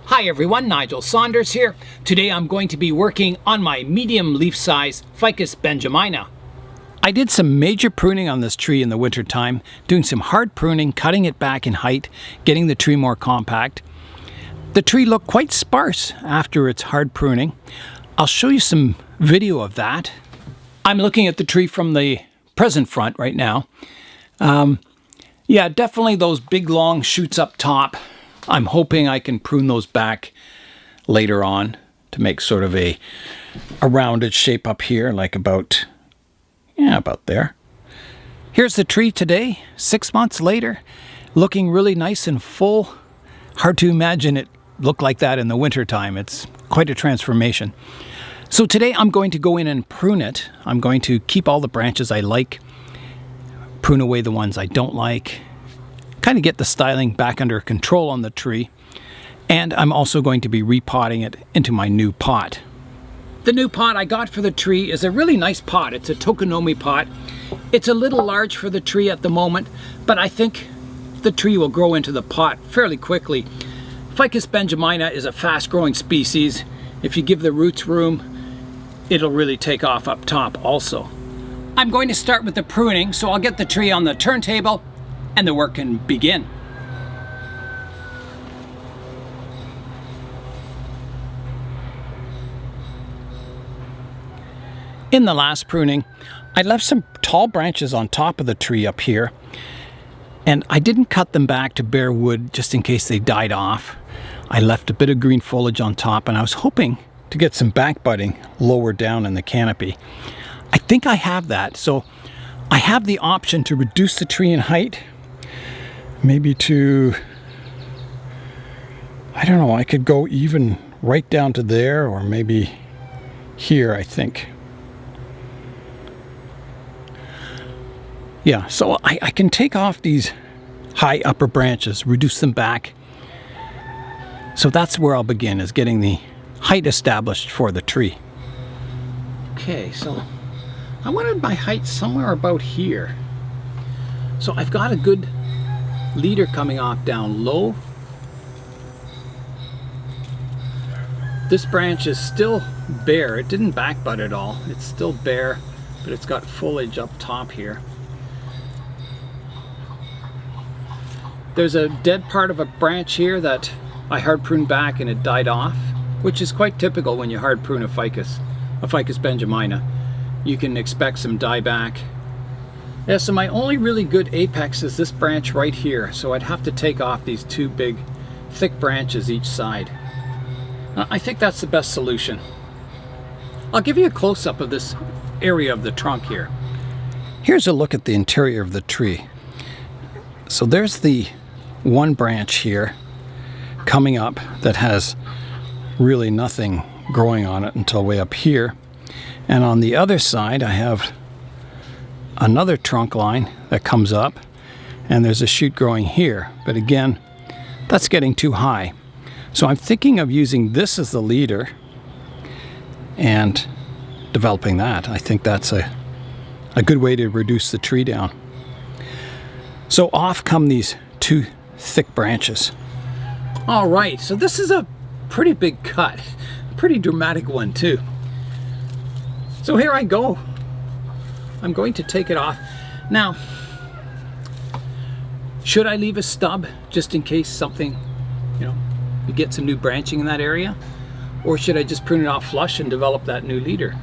Hi everyone, Nigel Saunders here. Today I'm going to be working on my medium leaf size Ficus bejamina. I did some major pruning on this tree in the winter time, doing some hard pruning, cutting it back in height, getting the tree more compact. The tree looked quite sparse after its hard pruning. I'll show you some video of that. I'm looking at the tree from the present front right now. Yeah, definitely those big long shoots up top. I'm hoping I can prune those back later on to make sort of a rounded shape up here, like about there. Here's the tree today, 6 months later, looking really nice and full. Hard to imagine it looked like that in the winter time. It's quite a transformation. So today I'm going to go in and prune it. I'm going to keep all the branches I like, prune away the ones I don't like, kind of get the styling back under control on the tree, and I'm also going to be repotting it into my new pot. The new pot I got for the tree is a really nice pot. It's a Tokoname pot. It's a little large for the tree at the moment, but I think the tree will grow into the pot fairly quickly. Ficus bejamina is a fast-growing species. If you give the roots room, it'll really take off up top also. I'm going to start with the pruning, so I'll get the tree on the turntable and the work can begin. In the last pruning, I left some tall branches on top of the tree up here, and I didn't cut them back to bare wood just in case they died off. I left a bit of green foliage on top, and I was hoping to get some back budding lower down in the canopy. I think I have that, so I have the option to reduce the tree in height, maybe to, I don't know, I could go even right down to there, or maybe here, I think. Yeah, so I can take off these high upper branches, reduce them back. So that's where I'll begin, is getting the height established for the tree. Okay, so I wanted my height somewhere about here. So I've got a good leader coming off down low. This branch is still bare. It didn't back bud at all. It's still bare, but it's got foliage up top here. There's a dead part of a branch here that I hard pruned back and it died off, which is quite typical when you hard prune a Ficus bejamina. You can expect some dieback. Yeah, so my only really good apex is this branch right here, so I'd have to take off these two big thick branches each side. I think that's the best solution. I'll give you a close-up of this area of the trunk here. Here's a look at the interior of the tree. So there's the one branch here coming up that has really nothing growing on it until way up here. And on the other side I have another trunk line that comes up, and there's a shoot growing here, but again, that's getting too high. So I'm thinking of using this as the leader and developing that. I think that's a good way to reduce the tree down. So off come these two thick branches. All right, so this is a pretty big cut, a pretty dramatic one too. So here I go. I'm going to take it off. Now, should I leave a stub just in case something, you get some new branching in that area? Or should I just prune it off flush and develop that new leader?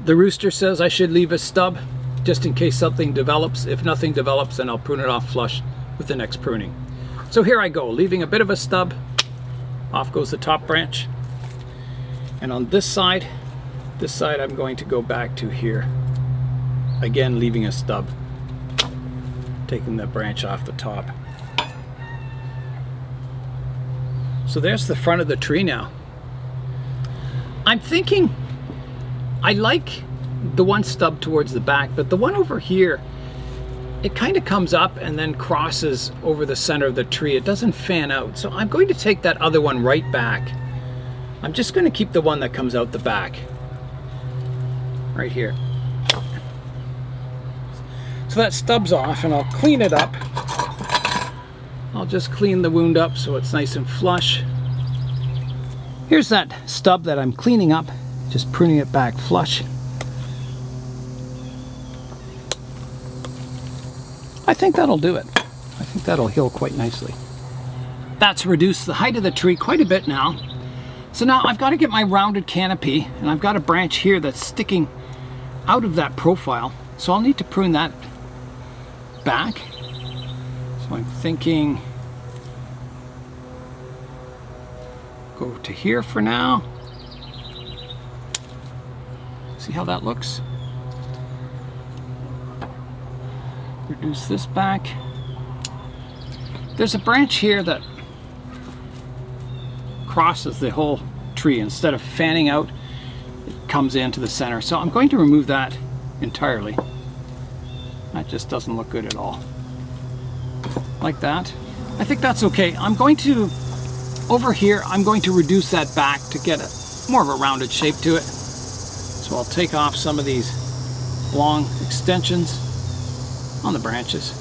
The rooster says I should leave a stub just in case something develops. If nothing develops, then I'll prune it off flush with the next pruning. So here I go, leaving a bit of a stub. Off goes the top branch. And on this side I'm going to go back to here. Again, leaving a stub. Taking the branch off the top. So there's the front of the tree now. I'm thinking I like the one stub towards the back, but the one over here, it kind of comes up and then crosses over the center of the tree. It doesn't fan out. So I'm going to take that other one right back. I'm just going to keep the one that comes out the back. Right here. So that stub's off, and I'll clean it up. I'll just clean the wound up so it's nice and flush. Here's that stub that I'm cleaning up, just pruning it back flush. I think that'll do it. I think that'll heal quite nicely. That's reduced the height of the tree quite a bit now. So now I've got to get my rounded canopy, and I've got a branch here that's sticking out of that profile. So I'll need to prune that back. So I'm thinking go to here for now. See how that looks? Reduce this back. There's a branch here that crosses the whole tree. Instead of fanning out, it comes into the center. So I'm going to remove that entirely. That just doesn't look good at all. Like that. I think that's okay. I'm going to, over here, I'm going to reduce that back to get more of a rounded shape to it. So I'll take off some of these long extensions on the branches.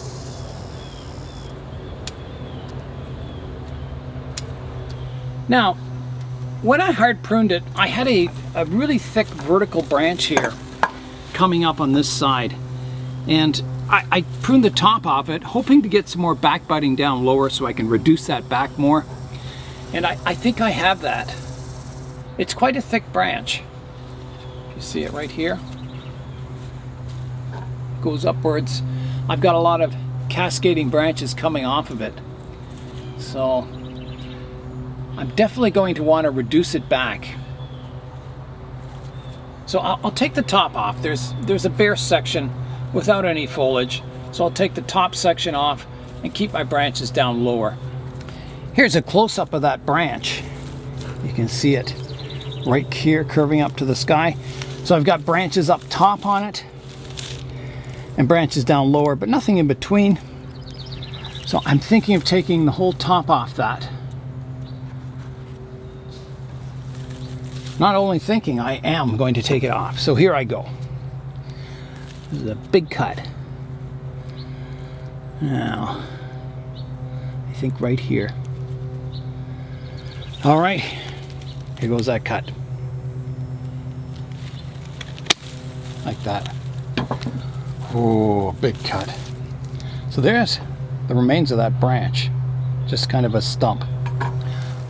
Now, when I hard pruned it, I had a really thick vertical branch here coming up on this side. And I pruned the top off it, hoping to get some more back budding down lower so I can reduce that back more. And I think I have that. It's quite a thick branch. You see it right here? Goes upwards. I've got a lot of cascading branches coming off of it. So I'm definitely going to want to reduce it back. So I'll take the top off. There's a bare section without any foliage. So I'll take the top section off and keep my branches down lower. Here's a close-up of that branch. You can see it right here curving up to the sky. So I've got branches up top on it and branches down lower, but nothing in between. So I'm thinking of taking the whole top off that. Not only thinking, I am going to take it off. So here I go. This is a big cut. Now, I think right here. All right, here goes that cut. Like that. Oh, big cut. So there's the remains of that branch. Just kind of a stump.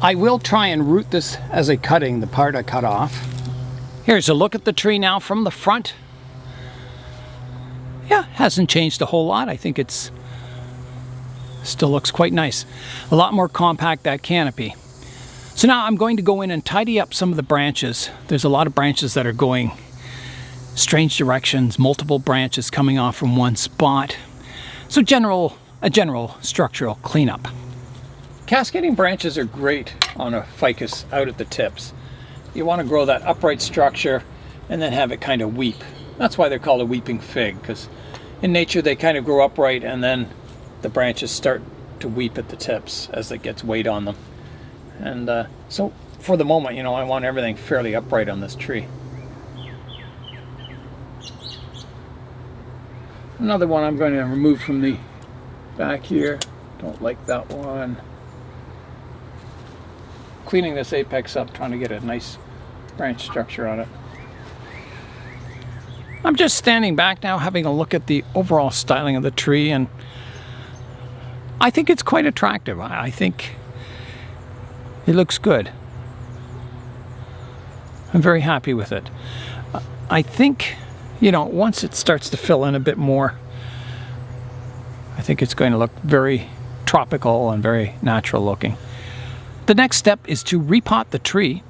I will try and root this as a cutting, the part I cut off. Here's a look at the tree now from the front. Yeah, hasn't changed a whole lot. I think it's still looks quite nice. A lot more compact, that canopy. So now I'm going to go in and tidy up some of the branches. There's a lot of branches that are going strange directions, multiple branches coming off from one spot. So a general structural cleanup. Cascading branches are great on a ficus out at the tips. You want to grow that upright structure and then have it kind of weep. That's why they're called a weeping fig, because in nature they kind of grow upright and then the branches start to weep at the tips as it gets weight on them. And so for the moment, you know, I want everything fairly upright on this tree. Another one I'm going to remove from the back here. Don't like that one. Cleaning this apex up, trying to get a nice branch structure on it. I'm just standing back now, having a look at the overall styling of the tree, and I think it's quite attractive. I think it looks good. I'm very happy with it. I think, you know, once it starts to fill in a bit more, I think it's going to look very tropical and very natural looking. The next step is to repot the tree.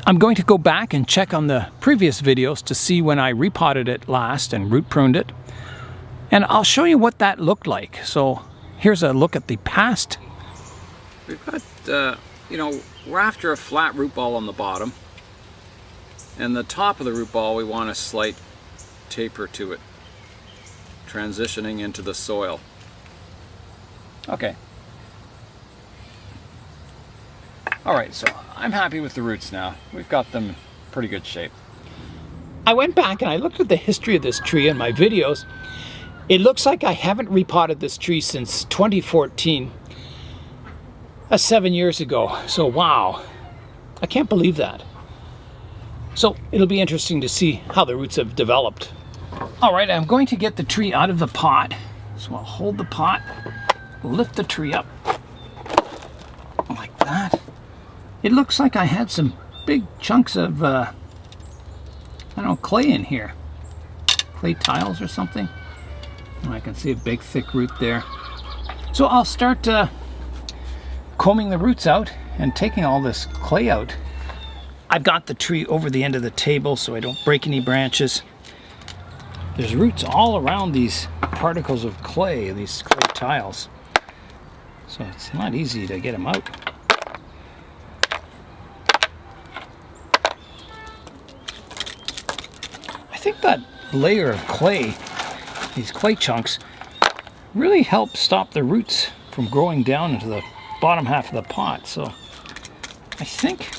I'm going to go back and check on the previous videos to see when I repotted it last and root pruned it. And I'll show you what that looked like. So here's a look at the past. We've got, you know, we're after a flat root ball on the bottom. And the top of the root ball, we want a slight taper to it, transitioning into the soil. Okay. Alright, so I'm happy with the roots now. We've got them in pretty good shape. I went back and I looked at the history of this tree in my videos, It looks like I haven't repotted this tree since 2014. That's 7 years ago. So wow, I can't believe that. So it'll be interesting to see how the roots have developed. All right, I'm going to get the tree out of the pot. So I'll hold the pot, lift the tree up like that. It looks like I had some big chunks of, I don't know, clay in here. Clay tiles or something. And I can see a big thick root there. So I'll start combing the roots out and taking all this clay out. I've got the tree over the end of the table so I don't break any branches. There's roots all around these particles of clay, these clay tiles. So it's not easy to get them out. I think that layer of clay, these clay chunks, really help stop the roots from growing down into the bottom half of the pot. So I think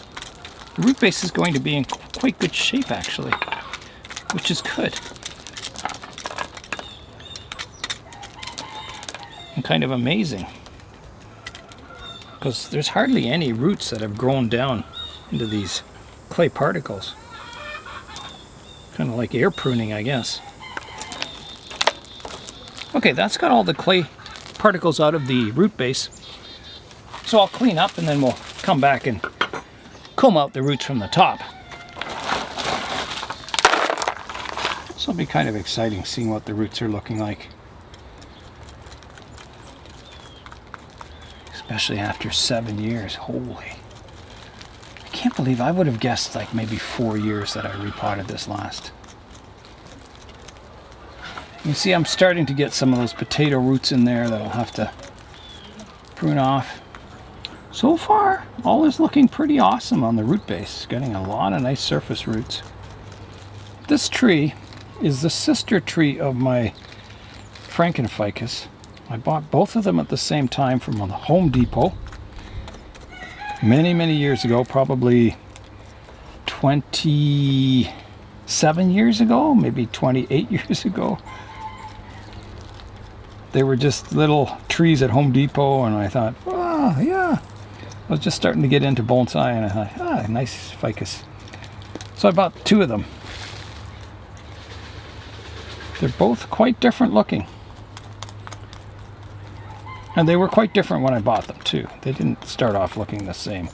the root base is going to be in quite good shape actually, which is good. And kind of amazing, because there's hardly any roots that have grown down into these clay particles. Kind of like air pruning, I guess. Okay, that's got all the clay particles out of the root base. So I'll clean up and then we'll come back and comb out the roots from the top. So it'll be kind of exciting seeing what the roots are looking like. Especially after 7 years. Holy. I can't believe I would have guessed like maybe 4 years that I repotted this last. You see I'm starting to get some of those potato roots in there that I'll have to prune off. So far, all is looking pretty awesome on the root base. Getting a lot of nice surface roots. This tree is the sister tree of my Frankenficus. I bought both of them at the same time from the Home Depot many years ago, probably 27 years ago, maybe 28 years ago. They were just little trees at Home Depot, and I thought, oh yeah. I was just starting to get into bonsai, and I thought, nice ficus. So I bought 2 of them. They're both quite different looking. And they were quite different when I bought them too. They didn't start off looking the same.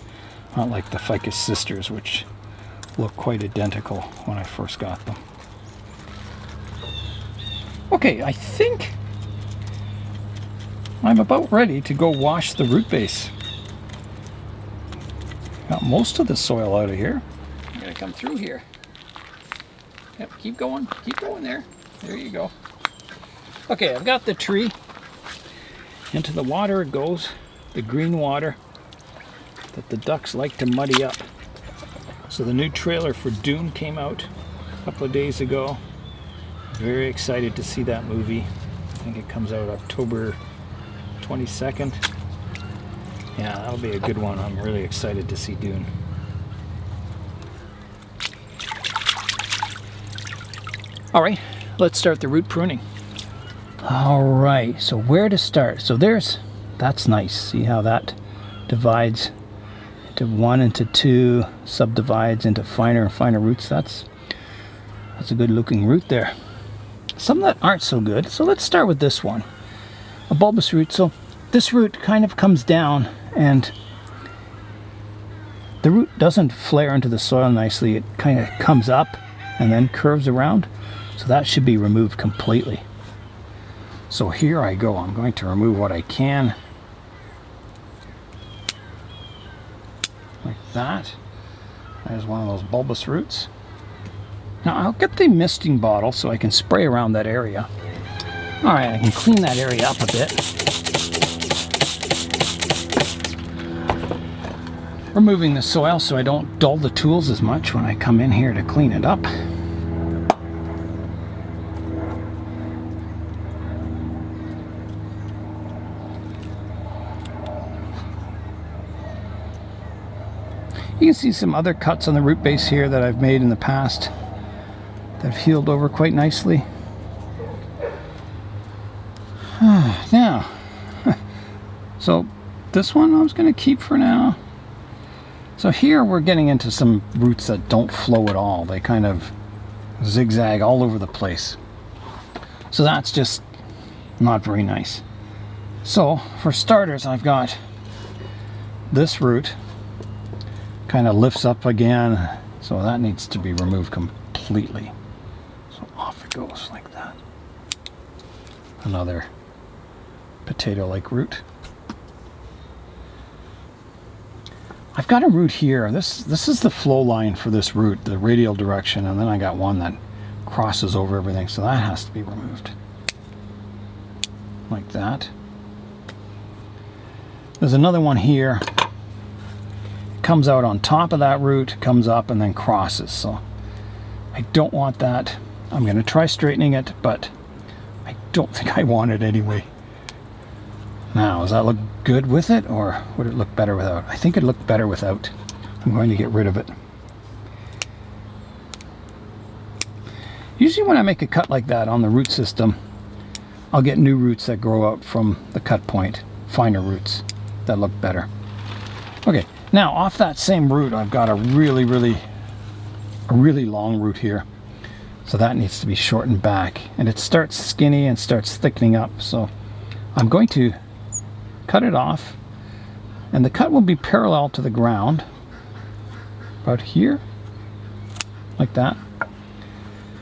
Not like the ficus sisters, which look quite identical when I first got them. Okay, I think I'm about ready to go wash the root base. Got most of the soil out of here. I'm gonna come through here. Yep, keep going there. There you go. Okay, I've got the tree. Into the water it goes, the green water that the ducks like to muddy up. So the new trailer for Dune came out a couple of days ago. Very excited to see that movie. I think it comes out October 22nd. Yeah, that'll be a good one. I'm really excited to see Dune. All right, let's start the root pruning. All right, so where to start? So that's nice. See how that divides into 1 into 2, subdivides into finer and finer roots. That's a good looking root there. Some that aren't so good. So let's start with this one, a bulbous root. So this root kind of comes down, and the root doesn't flare into the soil nicely. It kind of comes up and then curves around. So that should be removed completely. So here I go. I'm going to remove what I can. Like that. There's one of those bulbous roots. Now I'll get the misting bottle so I can spray around that area. Alright, I can clean that area up a bit. Removing the soil so I don't dull the tools as much when I come in here to clean it up. You can see some other cuts on the root base here that I've made in the past that have healed over quite nicely. So this one I was going to keep for now. So here we're getting into some roots that don't flow at all. They kind of zigzag all over the place. So that's just not very nice. So for starters, I've got this root kind of lifts up again, so that needs to be removed completely. So off it goes like that. Another potato-like root. I've got a root here. This is the flow line for this root, the radial direction, and then I got one that crosses over everything, so that has to be removed. Like that. There's another one here. It comes out on top of that root, comes up, and then crosses, so I don't want that. I'm going to try straightening it, but I don't think I want it anyway. Now, does that look good with it, or would it look better without? I think it looked better without. I'm going to get rid of it. Usually when I make a cut like that on the root system, I'll get new roots that grow out from the cut point, finer roots that look better. Okay, now off that same root, I've got a really long root here. So that needs to be shortened back, and it starts skinny and starts thickening up. So I'm going to cut it off, and the cut will be parallel to the ground, about here, like that.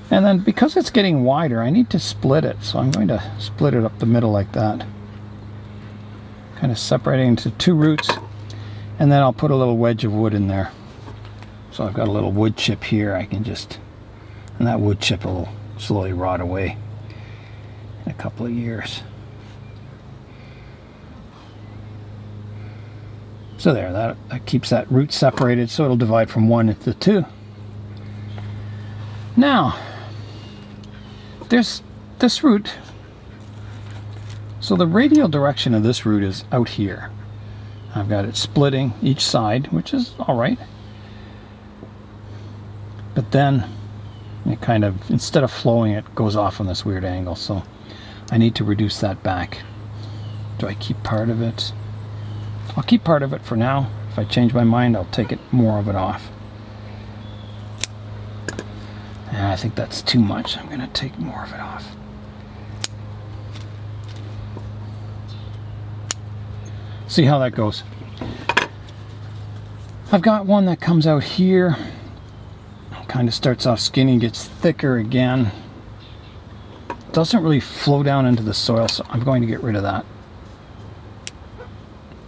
And then because it's getting wider, I need to split it, so I'm going to split it up the middle like that, kind of separating into two roots, and then I'll put a little wedge of wood in there. So I've got a little wood chip here. I can just, and that wood chip will slowly rot away in a couple of years. So there, that keeps that root separated, so it'll divide from 1 into 2. Now, there's this root. So the radial direction of this root is out here. I've got it splitting each side, which is all right. But then it kind of, instead of flowing, it goes off on this weird angle. So I need to reduce that back. Do I keep part of it? I'll keep part of it for now. If I change my mind, I'll take more of it off. And I think that's too much. I'm going to take more of it off. See how that goes. I've got one that comes out here. Kind of starts off skinny, gets thicker again. Doesn't really flow down into the soil, so I'm going to get rid of that.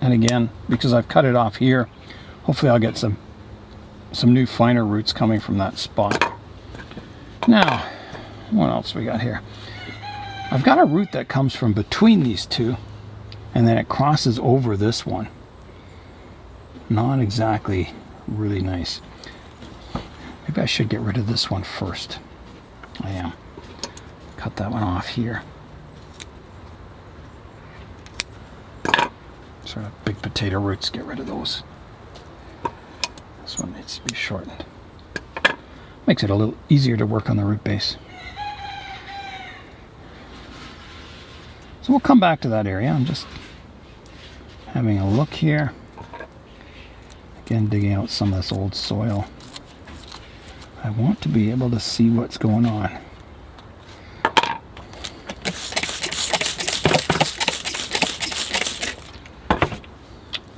And again, because I've cut it off here, hopefully I'll get some new finer roots coming from that spot. Now, what else we got here? I've got a root that comes from between these two, and then it crosses over this one. Not exactly really nice. Maybe I should get rid of this one first. I am. Cut that one off here. Sort of big potato roots, get rid of those. This one needs to be shortened. Makes it a little easier to work on the root base. So we'll come back to that area. I'm just having a look here. Again, digging out some of this old soil. I want to be able to see what's going on.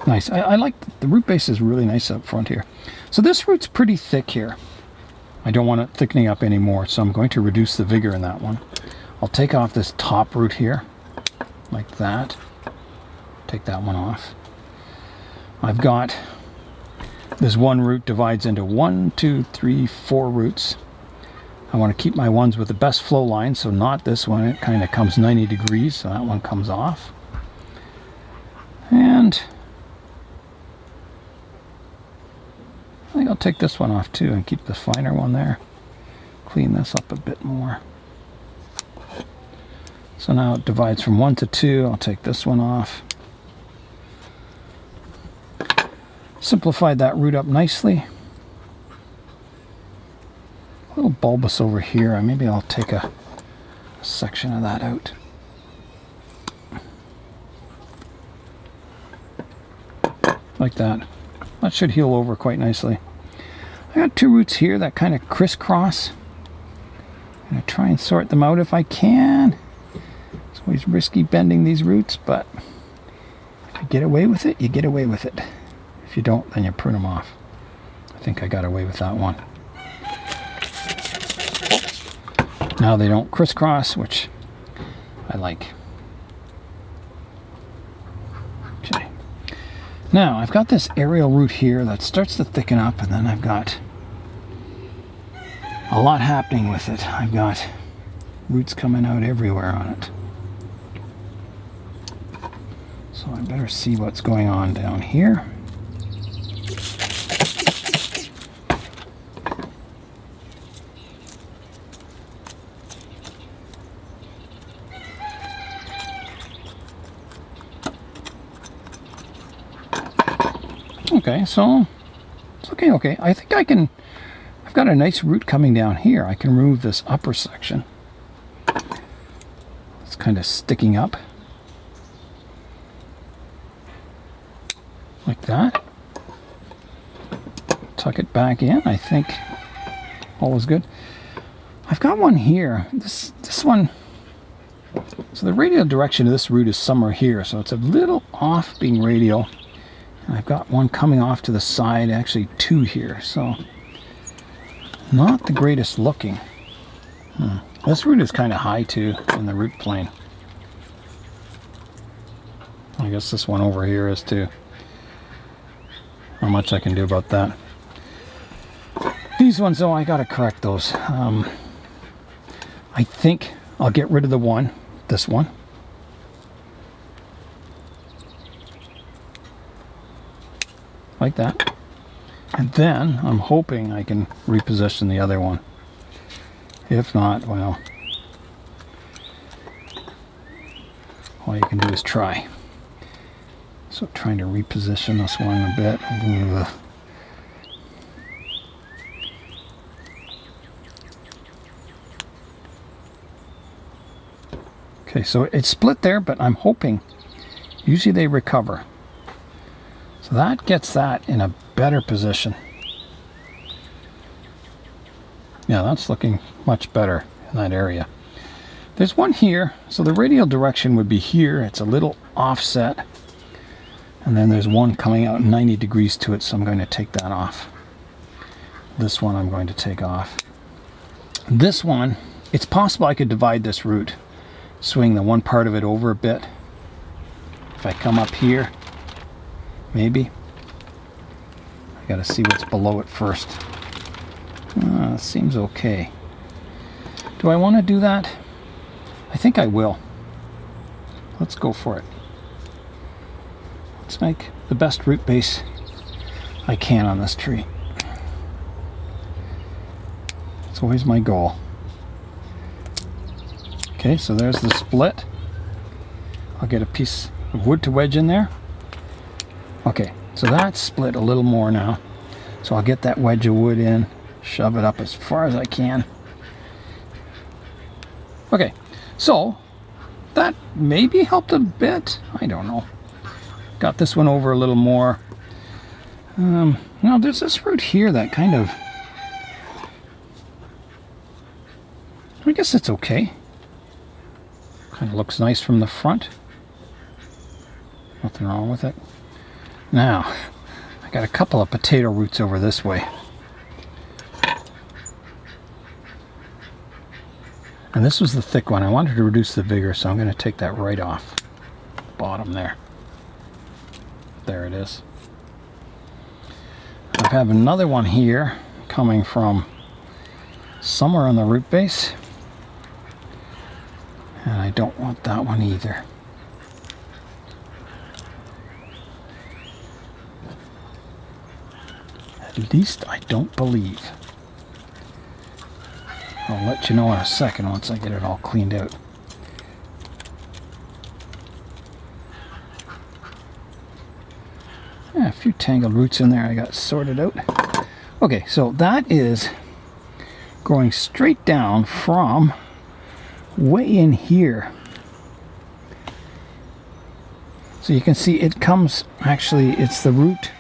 Nice. I like the root base is really nice up front here. So this root's pretty thick here. I don't want it thickening up anymore, so I'm going to reduce the vigor in that one. I'll take off this top root here, like that. Take that one off. I've got this one root divides into 1, 2, 3, 4 roots. I want to keep my ones with the best flow line, so not this one. It kind of comes 90 degrees, so that one comes off. And I think I'll take this one off too and keep the finer one there. Clean this up a bit more. So now it divides from 1 to 2. I'll take this one off. Simplified that root up nicely. A little bulbous over here. Maybe I'll take a section of that out. like that. That should heal over quite nicely. I got two roots here that kind of crisscross. I'm going to try and sort them out if I can. It's always risky bending these roots, but if you get away with it, you get away with it. If you don't, then you prune them off. I think I got away with that one. Now they don't crisscross, which I like. Okay. Now I've got this aerial root here that starts to thicken up, and then I've got a lot happening with it. I've got roots coming out everywhere on it. So I better see what's going on down here. Okay, so it's okay. I think I can, I've got a nice root coming down here. I can remove this upper section. It's kind of sticking up. Like that. Tuck it back in. I think all is good. I've got one here. This one, so the radial direction of this root is somewhere here, so it's a little off being radial. I've got one coming off to the side, actually two here, so not the greatest looking. This root is kind of high too in the root plane. I guess this one over here is too. Not much I can do about that. These ones though, I gotta correct those. I think I'll get rid of the one, this one. Like that. And then I'm hoping I can reposition the other one. If not, well, all you can do is try. So trying to reposition this one a bit. Okay, so it's split there, but I'm hoping, usually they recover. So that gets that in a better position. Yeah, that's looking much better in that area. There's one here, so the radial direction would be here. It's a little offset. And then there's one coming out 90 degrees to it, so I'm going to take that off. This one I'm going to take off. This one, it's possible I could divide this root. Swing the one part of it over a bit. If I come up here, maybe. I gotta see what's below it first. Seems okay. Do I want to do that? I think I will. Let's go for it. Let's make the best root base I can on this tree. It's always my goal. Okay, so there's the split. I'll get a piece of wood to wedge in there. Okay, so that's split a little more now. So I'll get that wedge of wood in, shove it up as far as I can. Okay, so that maybe helped a bit. I don't know. Got this one over a little more. Now there's this root here that kind of, I guess it's okay. Kind of looks nice from the front. Nothing wrong with it. Now, I got a couple of potato roots over this way. And this was the thick one. I wanted to reduce the vigor, so I'm going to take that right off the bottom there. There it is. I have another one here coming from somewhere on the root base. And I don't want that one either. At least I don't believe. I'll let you know in a second once I get it all cleaned out. Yeah, a few tangled roots in there I got sorted out. Okay, so that is growing straight down from way in here. So you can see it comes, actually it's the root,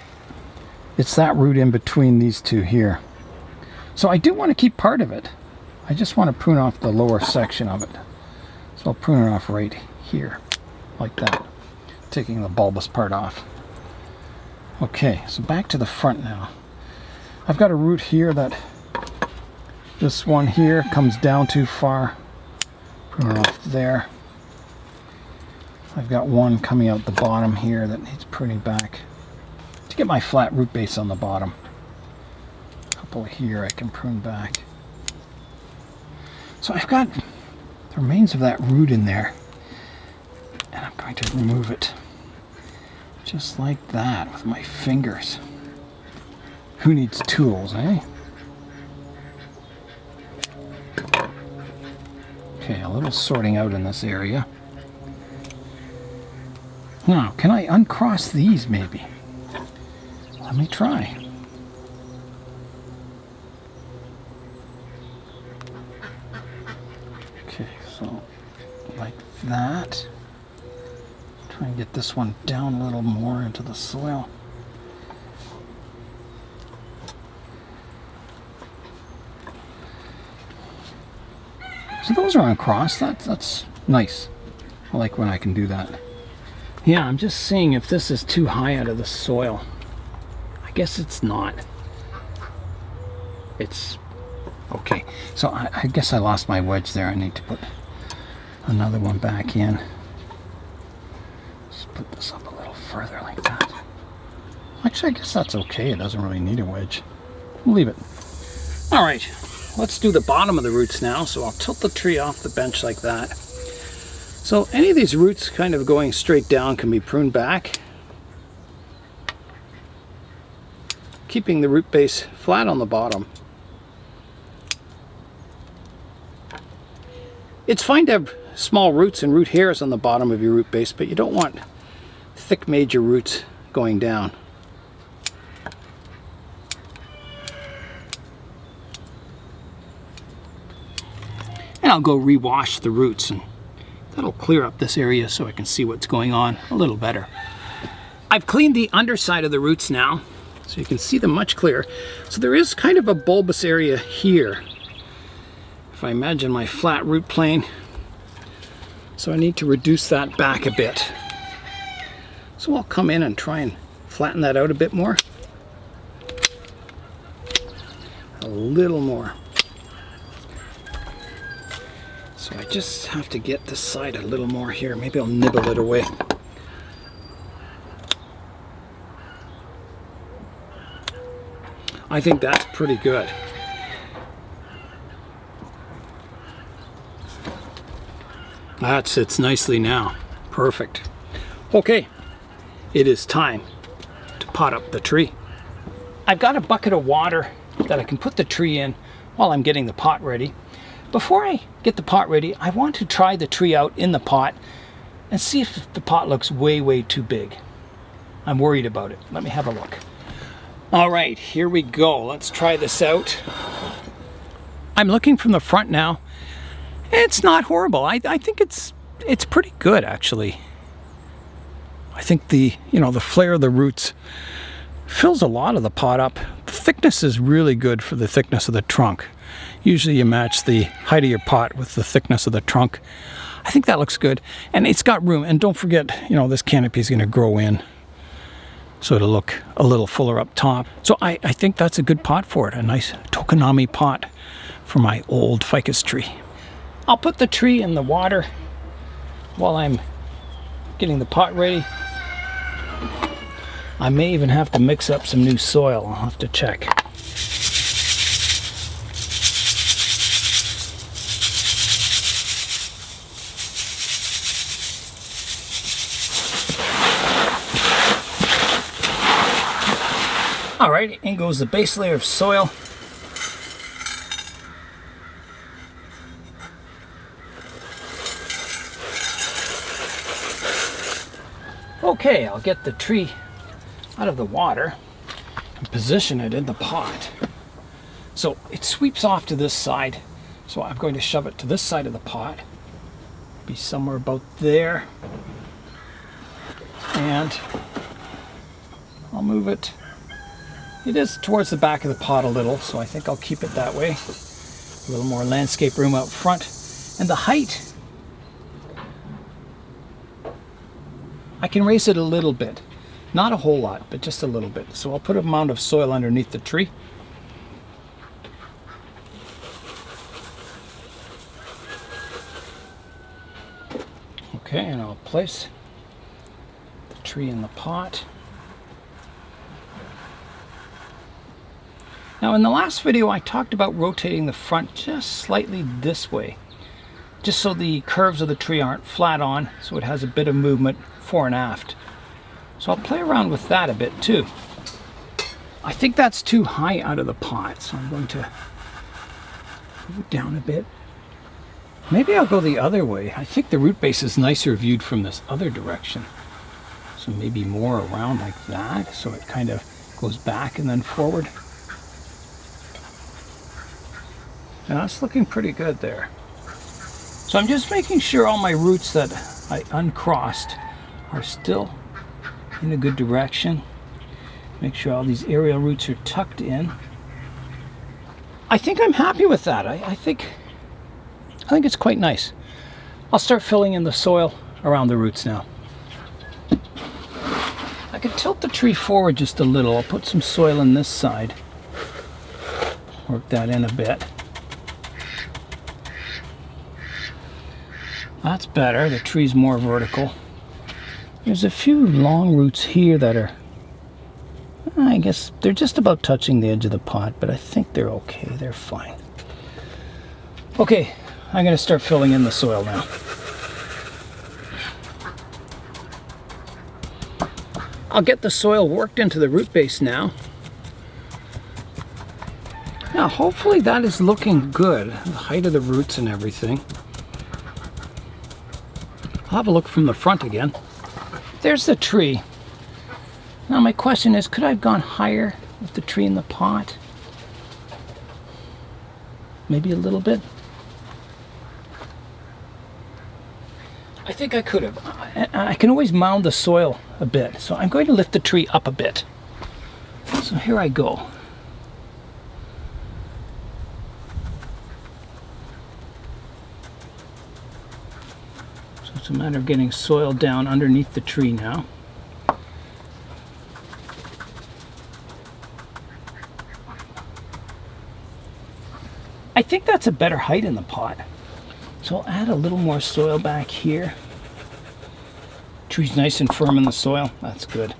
it's that root in between these two here. So I do want to keep part of it. I just want to prune off the lower section of it. So I'll prune it off right here, like that, taking the bulbous part off. Okay, so back to the front now. I've got a root here that, this one here comes down too far. Prune it off there. I've got one coming out the bottom here that needs pruning back to get my flat root base on the bottom. A couple here I can prune back. So I've got the remains of that root in there, and I'm going to remove it just like that with my fingers. Who needs tools, eh? Okay, a little sorting out in this area. Now, can I uncross these maybe? Let me try. Okay, so like that. Try and get this one down a little more into the soil. So those are uncrossed. That's nice. I like when I can do that. Yeah, I'm just seeing if this is too high out of the soil. I guess it's not. It's okay. So I guess I lost my wedge there. I need to put another one back in. Just put this up a little further like that. Actually, I guess that's okay. It doesn't really need a wedge. We'll leave it. All right, let's do the bottom of the roots now. So I'll tilt the tree off the bench like that. So any of these roots kind of going straight down can be pruned back, keeping the root base flat on the bottom. It's fine to have small roots and root hairs on the bottom of your root base, but you don't want thick major roots going down. And I'll go rewash the roots, and that'll clear up this area so I can see what's going on a little better. I've cleaned the underside of the roots now, so you can see them much clearer. So there is kind of a bulbous area here. If I imagine my flat root plane, so I need to reduce that back a bit. So I'll come in and try and flatten that out a bit more. A little more. So I just have to get this side a little more here. Maybe I'll nibble it away. I think that's pretty good. That sits nicely now. Perfect. Okay, it is time to pot up the tree. I've got a bucket of water that I can put the tree in while I'm getting the pot ready. Before I get the pot ready, I want to try the tree out in the pot and see if the pot looks way too big. I'm worried about it. Let me have a look. All right, here we go. Let's try this out. I'm looking from the front now. It's not horrible. I think it's pretty good, actually. I think the flare of the roots fills a lot of the pot up. The thickness is really good for the thickness of the trunk. Usually you match the height of your pot with the thickness of the trunk. I think that looks good. And it's got room. And don't forget, this canopy is going to grow in, so it'll look a little fuller up top. So I think that's a good pot for it. A nice Tokoname pot for my old ficus tree. I'll put the tree in the water while I'm getting the pot ready. I may even have to mix up some new soil. I'll have to check. All right, in goes the base layer of soil. Okay, I'll get the tree out of the water and position it in the pot. So it sweeps off to this side. So I'm going to shove it to this side of the pot. Be somewhere about there. And I'll move it. It is towards the back of the pot a little, so I think I'll keep it that way. A little more landscape room out front. And the height, I can raise it a little bit. Not a whole lot, but just a little bit. So I'll put a mound of soil underneath the tree. Okay, and I'll place the tree in the pot. Now in the last video I talked about rotating the front just slightly this way, just so the curves of the tree aren't flat on, so it has a bit of movement fore and aft. So I'll play around with that a bit too. I think that's too high out of the pot, so I'm going to move it down a bit. Maybe I'll go the other way. I think the root base is nicer viewed from this other direction. So maybe more around like that, so it kind of goes back and then forward. Now that's looking pretty good there. So I'm just making sure all my roots that I uncrossed are still in a good direction. Make sure all these aerial roots are tucked in. I think I'm happy with that. I think it's quite nice. I'll start filling in the soil around the roots now. I could tilt the tree forward just a little. I'll put some soil in this side. Work that in a bit. That's better. The tree's more vertical. There's a few long roots here that are, I guess they're just about touching the edge of the pot, but I think they're okay. They're fine. Okay, I'm going to start filling in the soil now. I'll get the soil worked into the root base now. Now hopefully that is looking good, the height of the roots and everything. I'll have a look from the front again. There's the tree. Now my question is, could I have gone higher with the tree in the pot? Maybe a little bit. I think I could have. I can always mound the soil a bit, so I'm going to lift the tree up a bit. So here I go. So it's a matter of getting soil down underneath the tree now. I think that's a better height in the pot. So I'll add a little more soil back here. Tree's nice and firm in the soil. That's good.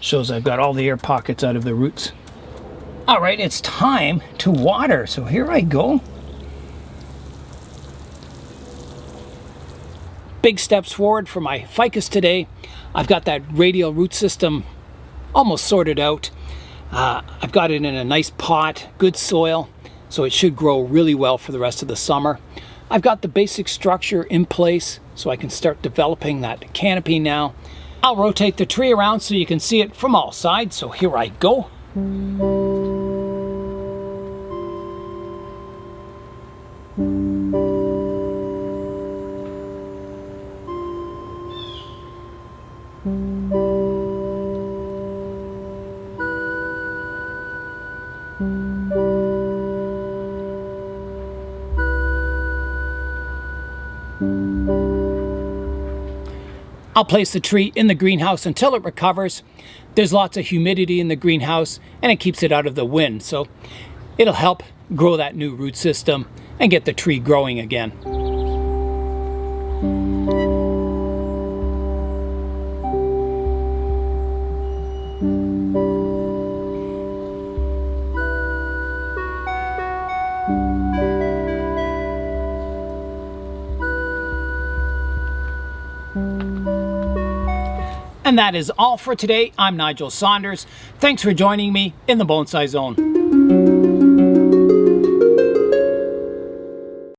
Shows I've got all the air pockets out of the roots. All right, it's time to water. So here I go. Big steps forward for my ficus today. I've got that radial root system almost sorted out. I've got it in a nice pot, good soil, so it should grow really well for the rest of the summer. I've got the basic structure in place, so I can start developing that canopy now. I'll rotate the tree around so you can see it from all sides, so here I go. I'll place the tree in the greenhouse until it recovers. There's lots of humidity in the greenhouse and it keeps it out of the wind, so it'll help grow that new root system and get the tree growing again. And that is all for today. I'm Nigel Saunders. Thanks for joining me in the Bonsai Zone.